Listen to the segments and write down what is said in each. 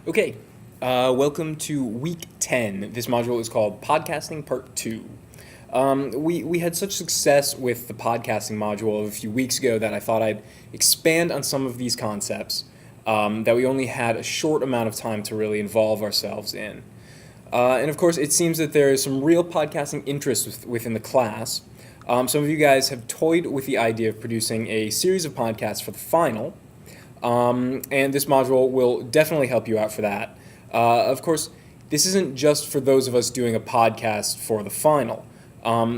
Okay, welcome to week 10. This module is called Podcasting Part 2. We had such success with the podcasting module a few weeks ago that I thought I'd expand on some of these concepts that we only had a short amount of time to really involve ourselves in. And of course, it seems that there is some real podcasting interest within the class. Some of you guys have toyed with the idea of producing a series of podcasts for the final. And this module will definitely help you out for that. Of course, this isn't just for those of us doing a podcast for the final.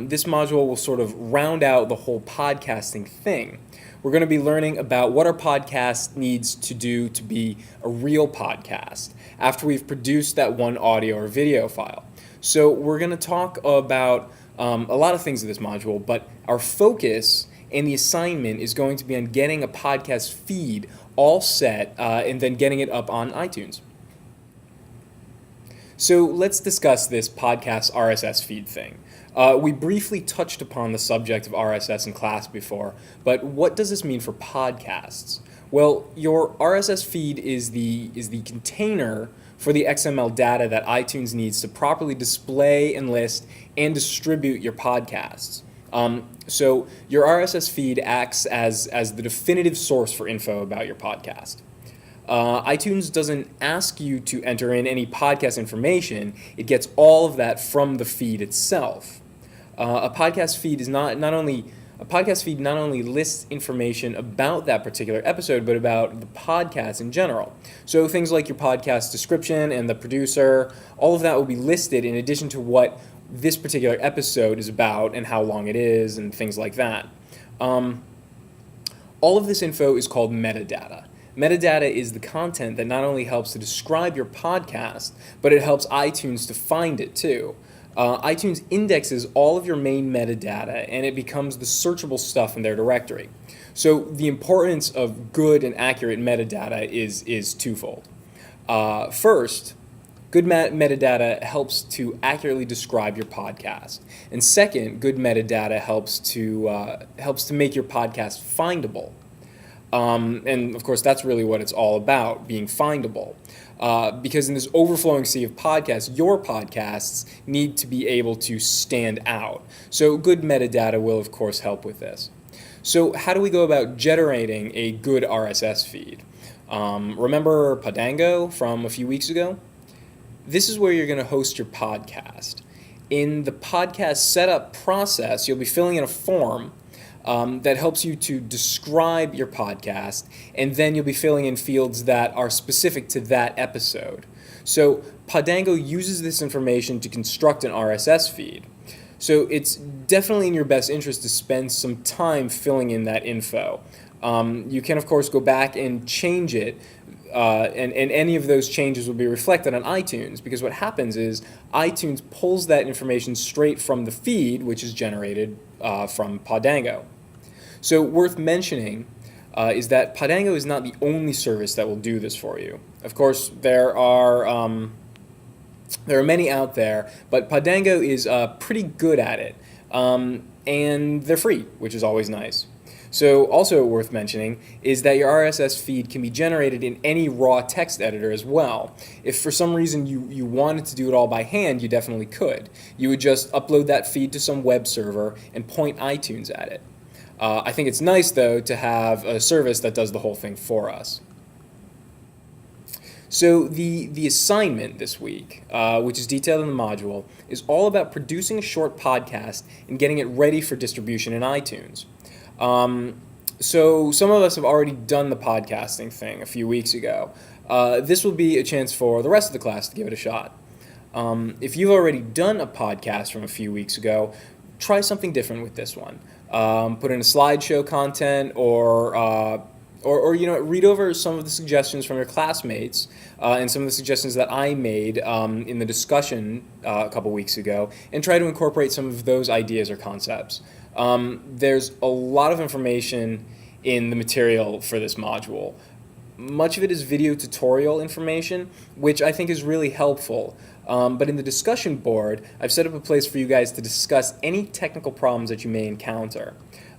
This module will sort of round out the whole podcasting thing. We're going to be learning about what our podcast needs to do to be a real podcast after we've produced that one audio or video file. So we're going to talk about a lot of things in this module, but our focus and the assignment is going to be on getting a podcast feed all set and then getting it up on iTunes. So let's discuss this podcast RSS feed thing. We briefly touched upon the subject of RSS in class before, but what does this mean for podcasts? Well, your RSS feed is the container for the XML data that iTunes needs to properly display and list and distribute your podcasts. So your RSS feed acts as the definitive source for info about your podcast. iTunes doesn't ask you to enter in any podcast information. It gets all of that from the feed itself. A podcast feed not only lists information about that particular episode, but about the podcast in general. So things like your podcast description and the producer, all of that will be listed in addition to what this particular episode is about and how long it is and things like that. All of this info is called metadata. Metadata is the content that not only helps to describe your podcast, but it helps iTunes to find it too. iTunes indexes all of your main metadata and it becomes the searchable stuff in their directory. So the importance of good and accurate metadata is twofold. First, good metadata helps to accurately describe your podcast. And second, good metadata helps to make your podcast findable. And of course, that's really what it's all about, being findable. Because in this overflowing sea of podcasts, your podcasts need to be able to stand out. So good metadata will, of course, help with this. So how do we go about generating a good RSS feed? Remember Podango from a few weeks ago? This is where you're going to host your podcast. In the podcast setup process, you'll be filling in a form that helps you to describe your podcast, and then you'll be filling in fields that are specific to that episode. So Podango uses this information to construct an RSS feed. So it's definitely in your best interest to spend some time filling in that info. You can, of course, go back and change it, and any of those changes will be reflected on iTunes, because what happens is iTunes pulls that information straight from the feed, which is generated from Podango. So worth mentioning is that Podango is not the only service that will do this for you. Of course, there are many out there, but Podango is pretty good at it, and they're free, which is always nice. So also worth mentioning is that your RSS feed can be generated in any raw text editor as well. If for some reason you wanted to do it all by hand, you definitely could. You would just upload that feed to some web server and point iTunes at it. I think it's nice, though, to have a service that does the whole thing for us. So the assignment this week, which is detailed in the module, is all about producing a short podcast and getting it ready for distribution in iTunes. So some of us have already done the podcasting thing a few weeks ago. This will be a chance for the rest of the class to give it a shot. If you've already done a podcast from a few weeks ago, try something different with this one. Put in a slideshow content or read over some of the suggestions from your classmates and some of the suggestions that I made in the discussion a couple weeks ago, and try to incorporate some of those ideas or concepts. There's a lot of information in the material for this module. Much of it is video tutorial information, which I think is really helpful. But in the discussion board, I've set up a place for you guys to discuss any technical problems that you may encounter.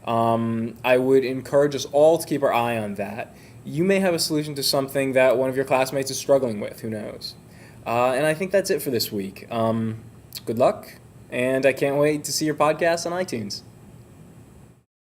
I would encourage us all to keep our eye on that. you may have a solution to something that one of your classmates is struggling with. Who knows? And I think that's it for this week. Good luck, and I can't wait to see your podcast on iTunes.